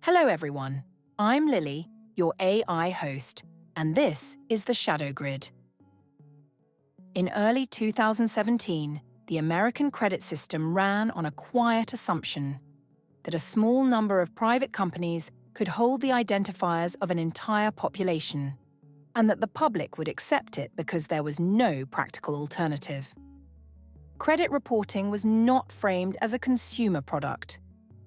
Hello everyone, I'm Lily, your AI host, and this is the Shadow Grid. In early 2017, the American credit system ran on a quiet assumption that a small number of private companies could hold the identifiers of an entire population, and that the public would accept it because there was no practical alternative. Credit reporting was not framed as a consumer product.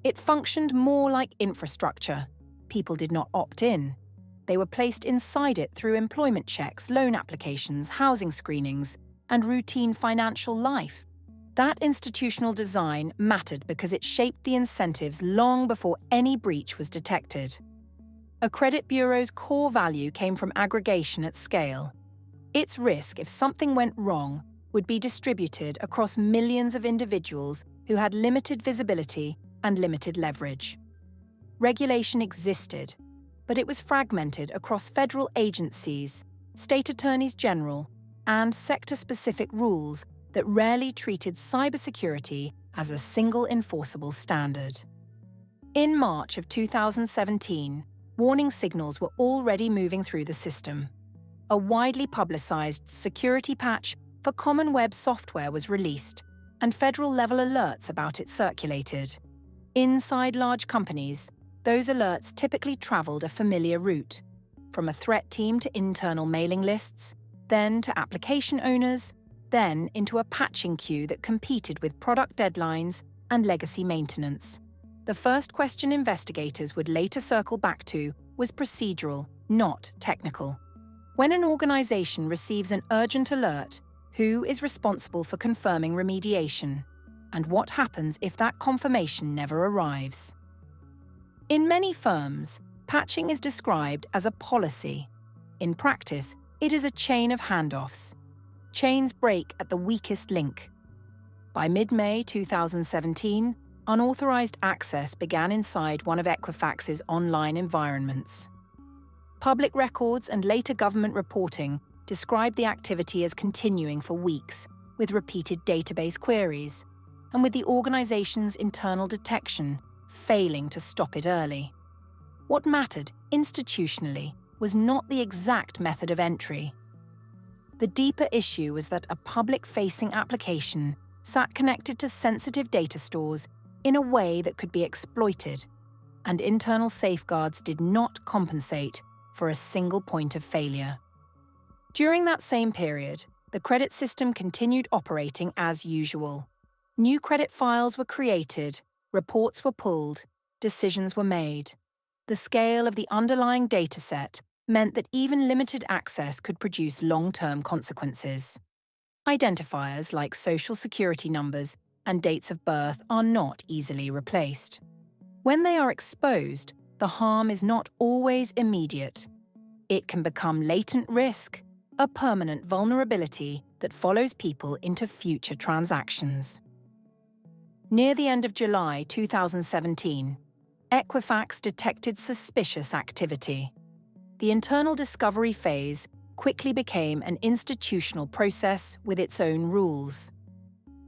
It functioned more like infrastructure. People did not opt in. They were placed inside it through employment checks, loan applications, housing screenings, and routine financial life. That institutional design mattered because it shaped the incentives long before any breach was detected. A credit bureau's core value came from aggregation at scale. Its risk, if something went wrong, would be distributed across millions of individuals who had limited visibility and limited leverage. Regulation existed, but it was fragmented across federal agencies, state attorneys general, and sector-specific rules that rarely treated cybersecurity as a single enforceable standard. In March of 2017, warning signals were already moving through the system. A widely publicized security patch for common web software was released, and federal-level alerts about it circulated. Inside large companies, those alerts typically traveled a familiar route, from a threat team to internal mailing lists, then to application owners, then into a patching queue that competed with product deadlines and legacy maintenance. The first question investigators would later circle back to was procedural, not technical. When an organization receives an urgent alert, who is responsible for confirming remediation? And what happens if that confirmation never arrives? In many firms, patching is described as a policy. In practice, it is a chain of handoffs. Chains break at the weakest link. By mid-May 2017, unauthorized access began inside one of Equifax's online environments. Public records and later government reporting described the activity as continuing for weeks, with repeated database queries, and with the organization's internal detection failing to stop it early. What mattered, institutionally, was not the exact method of entry. The deeper issue was that a public-facing application sat connected to sensitive data stores in a way that could be exploited, and internal safeguards did not compensate for a single point of failure. During that same period, the credit system continued operating as usual. New credit files were created, reports were pulled, decisions were made. The scale of the underlying dataset meant that even limited access could produce long-term consequences. Identifiers like social security numbers and dates of birth are not easily replaced. When they are exposed, the harm is not always immediate. It can become latent risk, a permanent vulnerability that follows people into future transactions. Near the end of July 2017, Equifax detected suspicious activity. The internal discovery phase quickly became an institutional process with its own rules.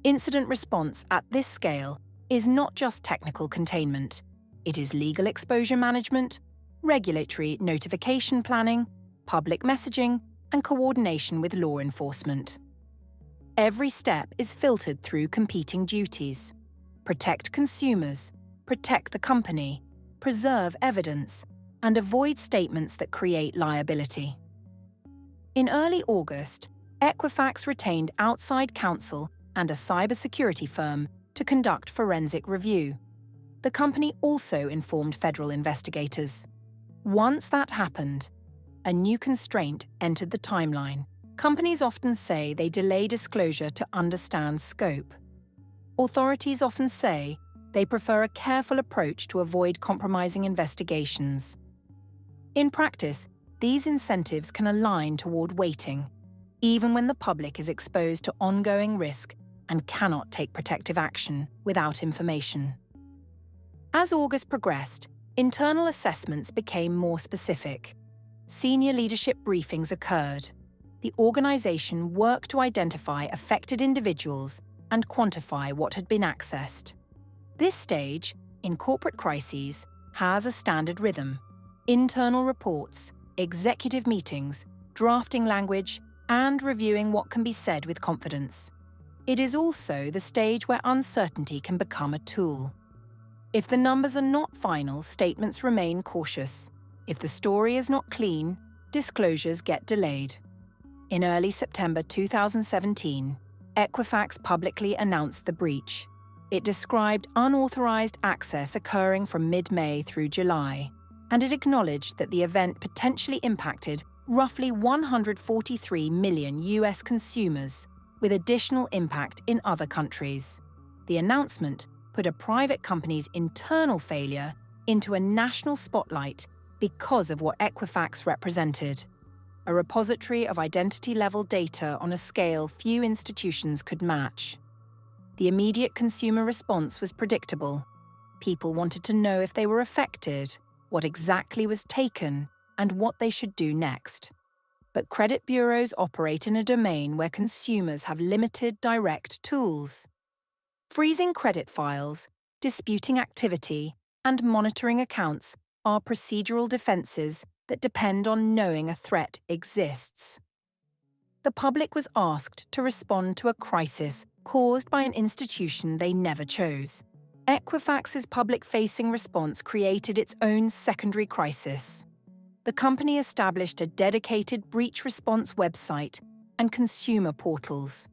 Incident response at this scale is not just technical containment. It is legal exposure management, regulatory notification planning, public messaging, and coordination with law enforcement. Every step is filtered through competing duties. Protect consumers, protect the company, preserve evidence, and avoid statements that create liability. In early August, Equifax retained outside counsel and a cybersecurity firm to conduct forensic review. The company also informed federal investigators. Once that happened, a new constraint entered the timeline. Companies often say they delay disclosure to understand scope. Authorities often say they prefer a careful approach to avoid compromising investigations. In practice, these incentives can align toward waiting, even when the public is exposed to ongoing risk and cannot take protective action without information. As August progressed, internal assessments became more specific. Senior leadership briefings occurred. The organization worked to identify affected individuals and quantify what had been accessed. This stage, in corporate crises, has a standard rhythm: internal reports, executive meetings, drafting language, and reviewing what can be said with confidence. It is also the stage where uncertainty can become a tool. If the numbers are not final, statements remain cautious. If the story is not clean, disclosures get delayed. In early September 2017, Equifax publicly announced the breach. It described unauthorized access occurring from mid-May through July, and it acknowledged that the event potentially impacted roughly 143 million US consumers, with additional impact in other countries. The announcement put a private company's internal failure into a national spotlight because of what Equifax represented: a repository of identity-level data on a scale few institutions could match. The immediate consumer response was predictable. People wanted to know if they were affected, what exactly was taken, and what they should do next. But credit bureaus operate in a domain where consumers have limited direct tools. Freezing credit files, disputing activity, and monitoring accounts are procedural defenses that depend on knowing a threat exists. The public was asked to respond to a crisis caused by an institution they never chose. Equifax's public-facing response created its own secondary crisis. The company established a dedicated breach response website and consumer portals.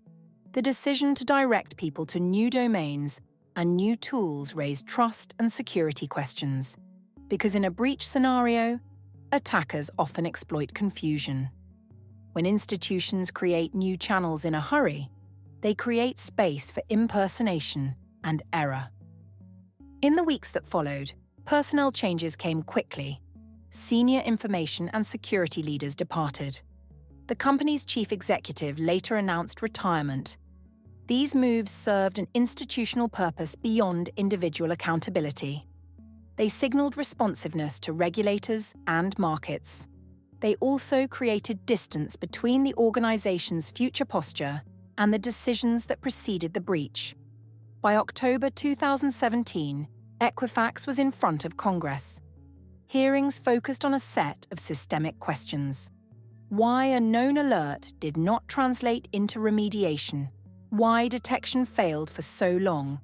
The decision to direct people to new domains and new tools raised trust and security questions, because in a breach scenario, attackers often exploit confusion. When institutions create new channels in a hurry, they create space for impersonation and error. In the weeks that followed, personnel changes came quickly. Senior information and security leaders departed. The company's chief executive later announced retirement. These moves served an institutional purpose beyond individual accountability. They signaled responsiveness to regulators and markets. They also created distance between the organization's future posture and the decisions that preceded the breach. By October 2017, Equifax was in front of Congress. Hearings focused on a set of systemic questions. Why a known alert did not translate into remediation. Why detection failed for so long.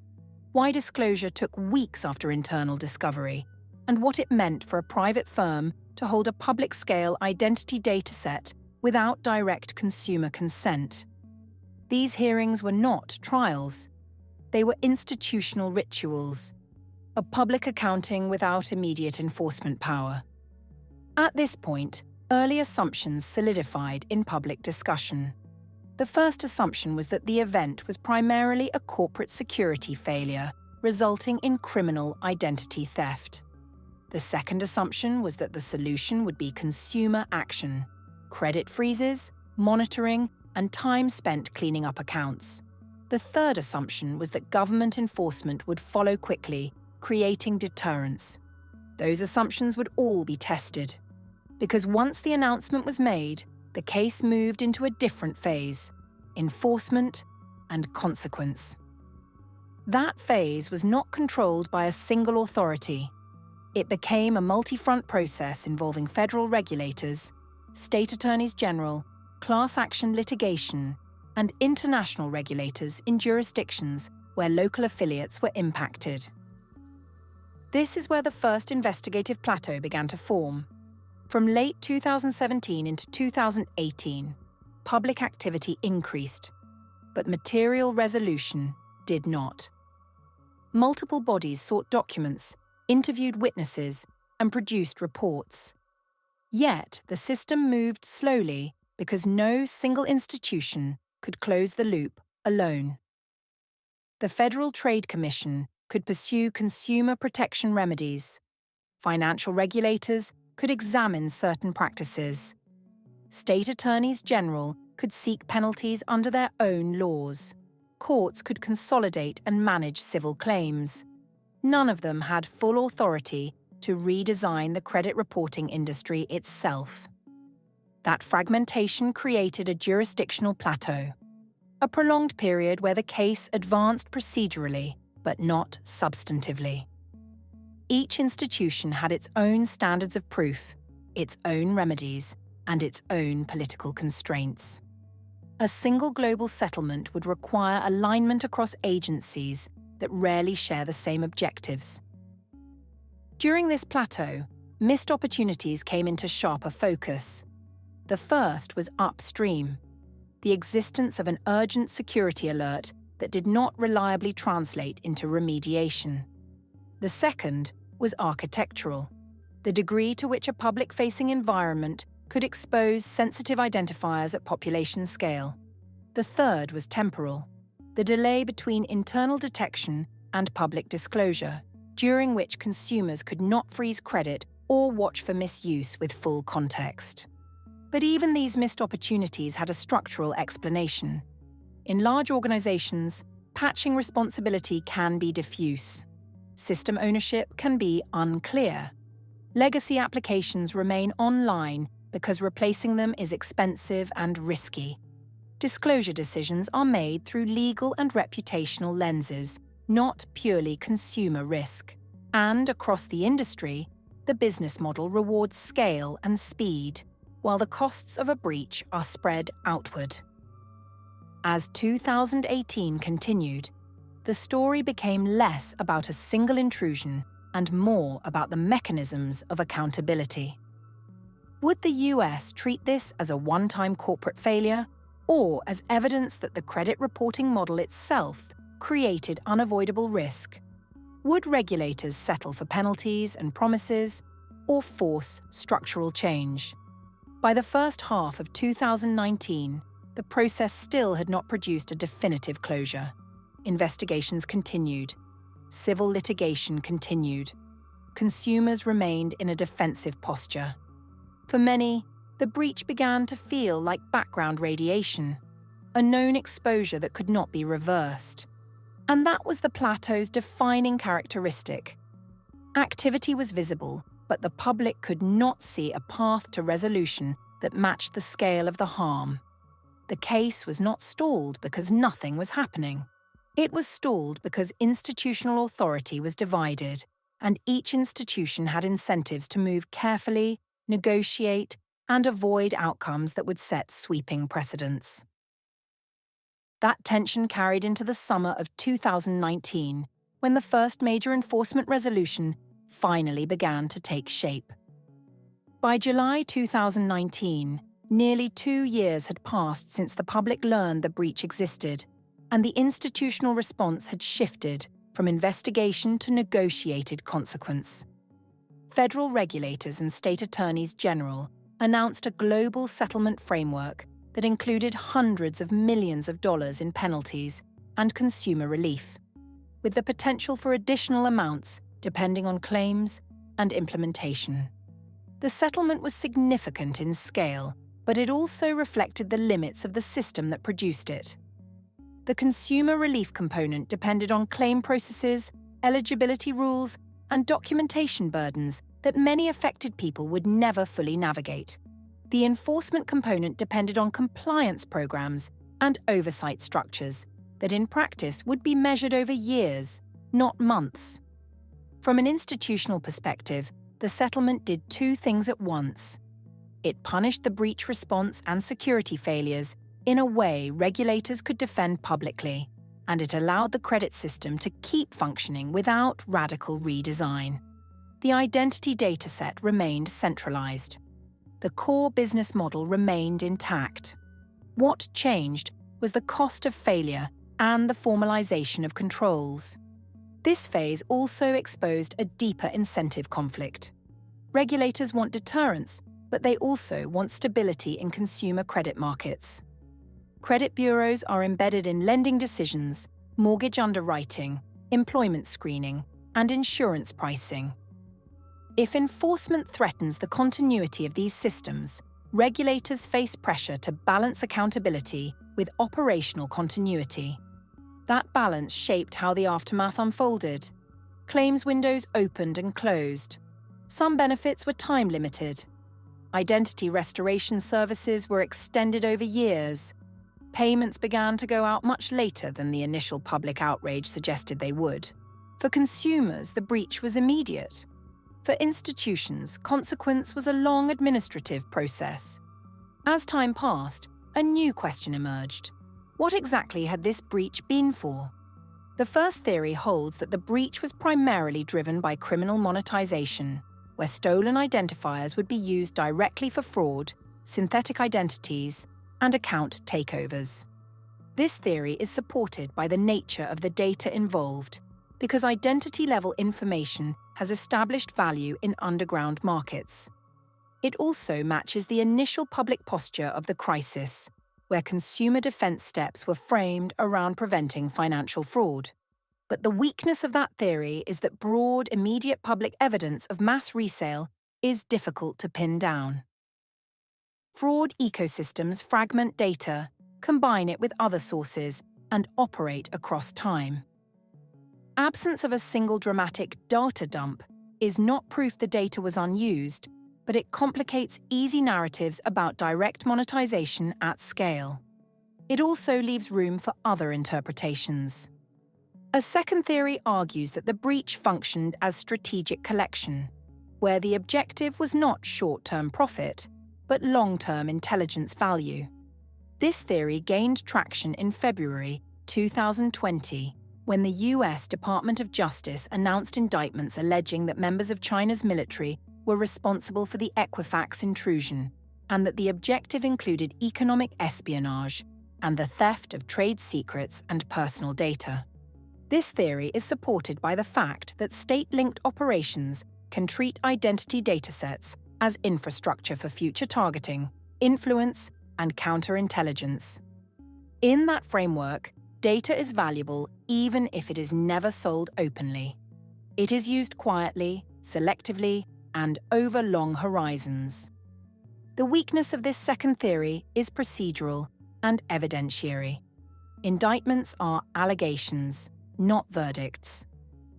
Why disclosure took weeks after internal discovery. And what it meant for a private firm to hold a public-scale identity dataset without direct consumer consent. These hearings were not trials. They were institutional rituals, a public accounting without immediate enforcement power. At this point, early assumptions solidified in public discussion. The first assumption was that the event was primarily a corporate security failure, resulting in criminal identity theft. The second assumption was that the solution would be consumer action: credit freezes, monitoring, and time spent cleaning up accounts. The third assumption was that government enforcement would follow quickly, creating deterrence. Those assumptions would all be tested. Because once the announcement was made, the case moved into a different phase: enforcement and consequence. That phase was not controlled by a single authority. It became a multi-front process involving federal regulators, state attorneys general, class action litigation, and international regulators in jurisdictions where local affiliates were impacted. This is where the first investigative plateau began to form. From late 2017 into 2018, public activity increased, but material resolution did not. Multiple bodies sought documents, interviewed witnesses, and produced reports. Yet the system moved slowly because no single institution could close the loop alone. The Federal Trade Commission could pursue consumer protection remedies. Financial regulators could examine certain practices. State attorneys general could seek penalties under their own laws. Courts could consolidate and manage civil claims. None of them had full authority to redesign the credit reporting industry itself. That fragmentation created a jurisdictional plateau, a prolonged period where the case advanced procedurally, but not substantively. each institution had its own standards of proof, its own remedies, and its own political constraints. A single global settlement would require alignment across agencies that rarely share the same objectives. During this plateau, missed opportunities came into sharper focus. The first was upstream, the existence of an urgent security alert that did not reliably translate into remediation. The second was architectural, the degree to which a public-facing environment could expose sensitive identifiers at population scale. The third was temporal, the delay between internal detection and public disclosure, during which consumers could not freeze credit or watch for misuse with full context. But even these missed opportunities had a structural explanation. In large organizations, patching responsibility can be diffuse. System ownership can be unclear. Legacy applications remain online because replacing them is expensive and risky. Disclosure decisions are made through legal and reputational lenses, not purely consumer risk. And across the industry, the business model rewards scale and speed, while the costs of a breach are spread outward. As 2018 continued, the story became less about a single intrusion and more about the mechanisms of accountability. Would the US treat this as a one-time corporate failure, or as evidence that the credit reporting model itself created unavoidable risk? Would regulators settle for penalties and promises, or force structural change? By the first half of 2019, the process still had not produced a definitive closure. Investigations continued. Civil litigation continued. Consumers remained in a defensive posture. For many, the breach began to feel like background radiation, a known exposure that could not be reversed. And that was the plateau's defining characteristic. Activity was visible, but the public could not see a path to resolution that matched the scale of the harm. The case was not stalled because nothing was happening. It was stalled because institutional authority was divided, and each institution had incentives to move carefully, negotiate, and avoid outcomes that would set sweeping precedents. That tension carried into the summer of 2019, when the first major enforcement resolution finally began to take shape. By July 2019, nearly 2 years had passed since the public learned the breach existed, and the institutional response had shifted from investigation to negotiated consequence. Federal regulators and state attorneys general announced a global settlement framework that included hundreds of millions of dollars in penalties and consumer relief, with the potential for additional amounts depending on claims and implementation. The settlement was significant in scale, but it also reflected the limits of the system that produced it. The consumer relief component depended on claim processes, eligibility rules, and documentation burdens that many affected people would never fully navigate. The enforcement component depended on compliance programs and oversight structures that in practice would be measured over years, not months. From an institutional perspective, the settlement did 2 things at once. It punished the breach response and security failures in a way regulators could defend publicly, and it allowed the credit system to keep functioning without radical redesign. The identity dataset remained centralized. The core business model remained intact. What changed was the cost of failure and the formalization of controls. This phase also exposed a deeper incentive conflict. Regulators want deterrence, but they also want stability in consumer credit markets. Credit bureaus are embedded in lending decisions, mortgage underwriting, employment screening, and insurance pricing. If enforcement threatens the continuity of these systems, regulators face pressure to balance accountability with operational continuity. That balance shaped how the aftermath unfolded. Claims windows opened and closed. Some benefits were time-limited. Identity restoration services were extended over years. Payments began to go out much later than the initial public outrage suggested they would. For consumers, the breach was immediate. For institutions, consequence was a long administrative process. As time passed, a new question emerged. What exactly had this breach been for? The first theory holds that the breach was primarily driven by criminal monetization, where stolen identifiers would be used directly for fraud, synthetic identities, and account takeovers. This theory is supported by the nature of the data involved, because identity-level information has established value in underground markets. It also matches the initial public posture of the crisis, where consumer defense steps were framed around preventing financial fraud. But the weakness of that theory is that broad, immediate public evidence of mass resale is difficult to pin down. Fraud ecosystems fragment data, combine it with other sources, and operate across time. Absence of a single dramatic data dump is not proof the data was unused, but it complicates easy narratives about direct monetization at scale. It also leaves room for other interpretations. A second theory argues that the breach functioned as strategic collection, where the objective was not short-term profit, but long-term intelligence value. This theory gained traction in February 2020, when the US Department of Justice announced indictments alleging that members of China's military were responsible for the Equifax intrusion, and that the objective included economic espionage and the theft of trade secrets and personal data. This theory is supported by the fact that state-linked operations can treat identity datasets as infrastructure for future targeting, influence, and counterintelligence. In that framework, data is valuable even if it is never sold openly. It is used quietly, selectively, and over long horizons. The weakness of this second theory is procedural and evidentiary. Indictments are allegations, not verdicts.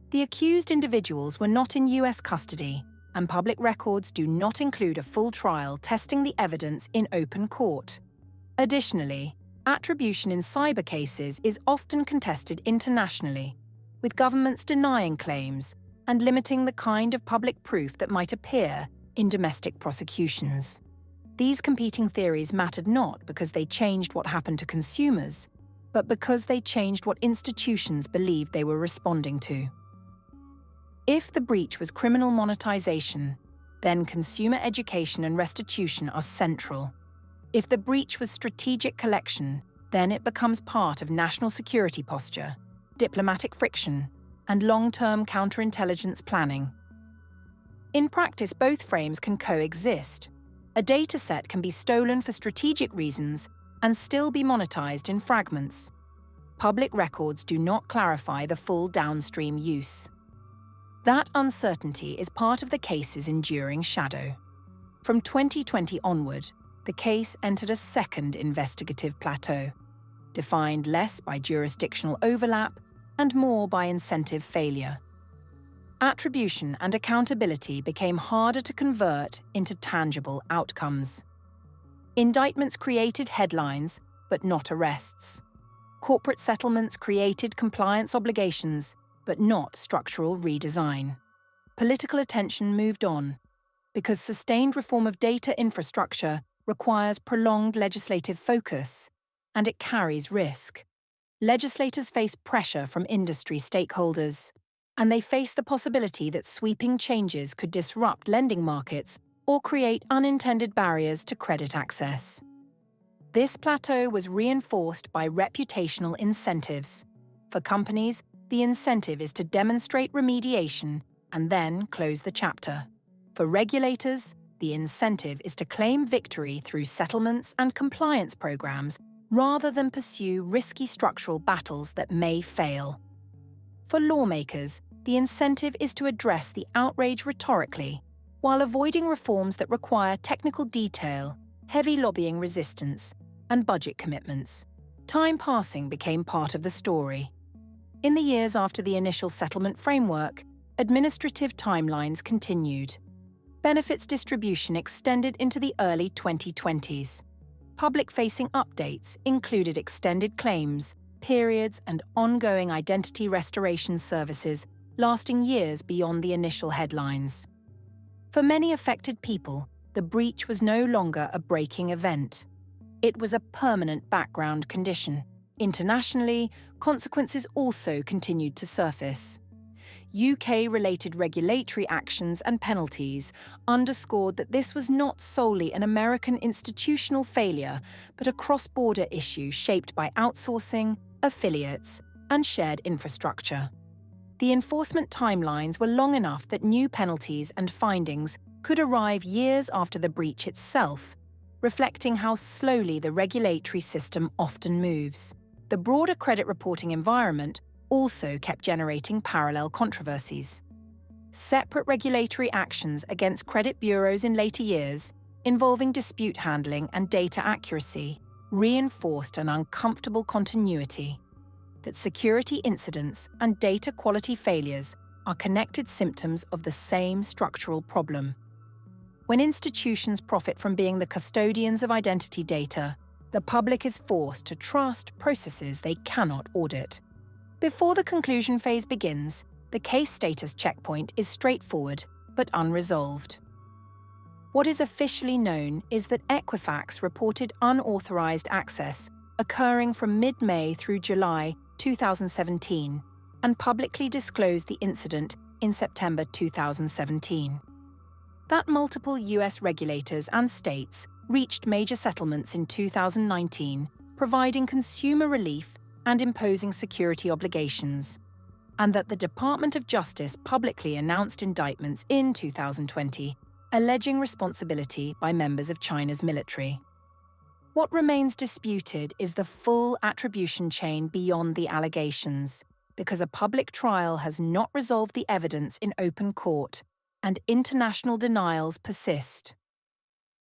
The accused individuals were not in US custody, and public records do not include a full trial testing the evidence in open court. Additionally, attribution in cyber cases is often contested internationally, with governments denying claims and limiting the kind of public proof that might appear in domestic prosecutions. These competing theories mattered not because they changed what happened to consumers, but because they changed what institutions believed they were responding to. If the breach was criminal monetization, then consumer education and restitution are central. If the breach was strategic collection, then it becomes part of national security posture, diplomatic friction, and long-term counterintelligence planning. In practice, both frames can coexist. A dataset can be stolen for strategic reasons and still be monetized in fragments. Public records do not clarify the full downstream use. That uncertainty is part of the case's enduring shadow. From 2020 onward, the case entered a second investigative plateau, defined less by jurisdictional overlap and more by incentive failure. Attribution and accountability became harder to convert into tangible outcomes. Indictments created headlines, but not arrests. Corporate settlements created compliance obligations, but not structural redesign. Political attention moved on, because sustained reform of data infrastructure requires prolonged legislative focus, and it carries risk. Legislators face pressure from industry stakeholders, and they face the possibility that sweeping changes could disrupt lending markets or create unintended barriers to credit access. This plateau was reinforced by reputational incentives. For companies, the incentive is to demonstrate remediation and then close the chapter. For regulators, the incentive is to claim victory through settlements and compliance programs rather than pursue risky structural battles that may fail. For lawmakers, the incentive is to address the outrage rhetorically, while avoiding reforms that require technical detail, heavy lobbying resistance, and budget commitments. Time passing became part of the story. In the years after the initial settlement framework, administrative timelines continued. Benefits distribution extended into the early 2020s. Public-facing updates included extended claims, periods, and ongoing identity restoration services lasting years beyond the initial headlines. For many affected people, the breach was no longer a breaking event. It was a permanent background condition. Internationally, consequences also continued to surface. UK-related regulatory actions and penalties underscored that this was not solely an American institutional failure, but a cross-border issue shaped by outsourcing, affiliates, and shared infrastructure. The enforcement timelines were long enough that new penalties and findings could arrive years after the breach itself, reflecting how slowly the regulatory system often moves. The broader credit reporting environment also kept generating parallel controversies. Separate regulatory actions against credit bureaus in later years, involving dispute handling and data accuracy, reinforced an uncomfortable continuity: that security incidents and data quality failures are connected symptoms of the same structural problem. When institutions profit from being the custodians of identity data, the public is forced to trust processes they cannot audit. Before the conclusion phase begins, the case status checkpoint is straightforward but unresolved. What is officially known is that Equifax reported unauthorized access occurring from mid-May through July 2017 and publicly disclosed the incident in September 2017. That multiple US regulators and states reached major settlements in 2019, providing consumer relief and imposing security obligations, and that the Department of Justice publicly announced indictments in 2020, alleging responsibility by members of China's military. What remains disputed is the full attribution chain beyond the allegations, because a public trial has not resolved the evidence in open court, and international denials persist.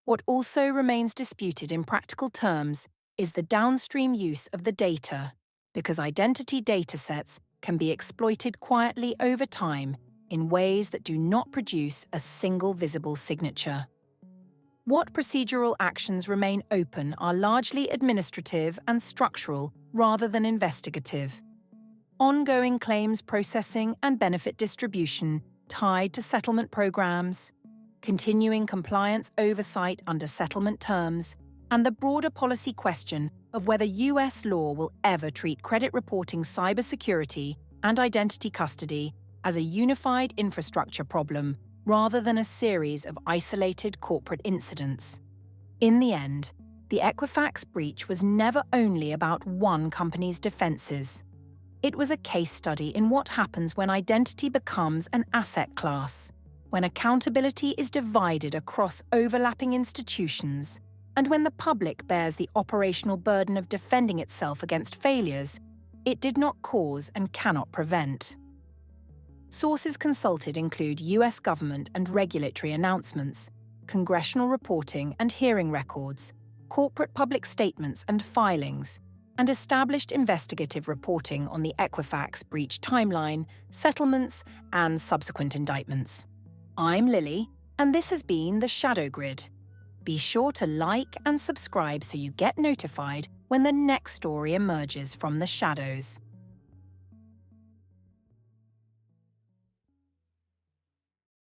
What also remains disputed in practical terms is the downstream use of the data, because identity datasets can be exploited quietly over time in ways that do not produce a single visible signature. What procedural actions remain open are largely administrative and structural rather than investigative. Ongoing claims processing and benefit distribution tied to settlement programs, continuing compliance oversight under settlement terms, and the broader policy question of whether US law will ever treat credit reporting, cybersecurity, and identity custody as a unified infrastructure problem rather than a series of isolated corporate incidents. In the end, the Equifax breach was never only about one company's defenses. It was a case study in what happens when identity becomes an asset class, when accountability is divided across overlapping institutions, and when the public bears the operational burden of defending itself against failures it did not cause and cannot prevent. Sources consulted include US government and regulatory announcements, congressional reporting and hearing records, corporate public statements and filings, and established investigative reporting on the Equifax breach timeline, settlements, and subsequent indictments. I'm Lily, and this has been the Shadow Grid. Be sure to like and subscribe so you get notified when the next story emerges from the shadows.